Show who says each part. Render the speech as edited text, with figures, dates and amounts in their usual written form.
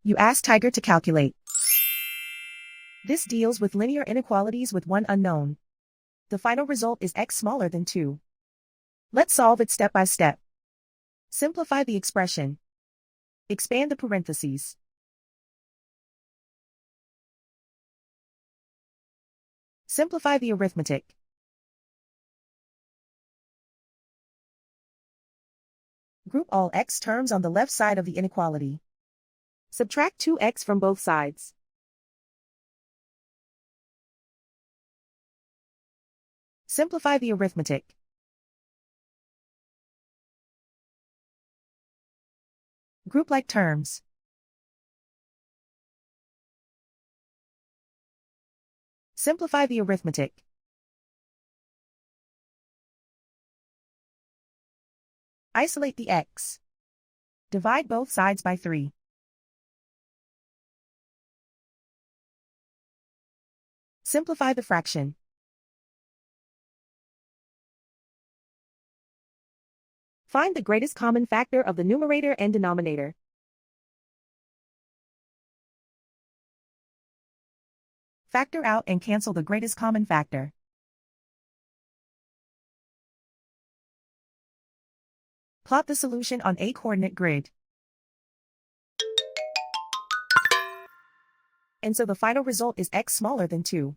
Speaker 1: You ask Tiger to calculate. This deals with linear inequalities with one unknown. The final result is x smaller than 2. Let's solve it step by step. Simplify the expression. Expand the parentheses. Simplify the arithmetic. Group all x terms on the left side of the inequality. Subtract 2x from both sides. Simplify the arithmetic. Group like terms. Simplify the arithmetic. Isolate the x. Divide both sides by 3. Simplify the fraction. Find the greatest common factor of the numerator and denominator. Factor out and cancel the greatest common factor. Plot the solution on a coordinate grid. And so the final result is x smaller than 2.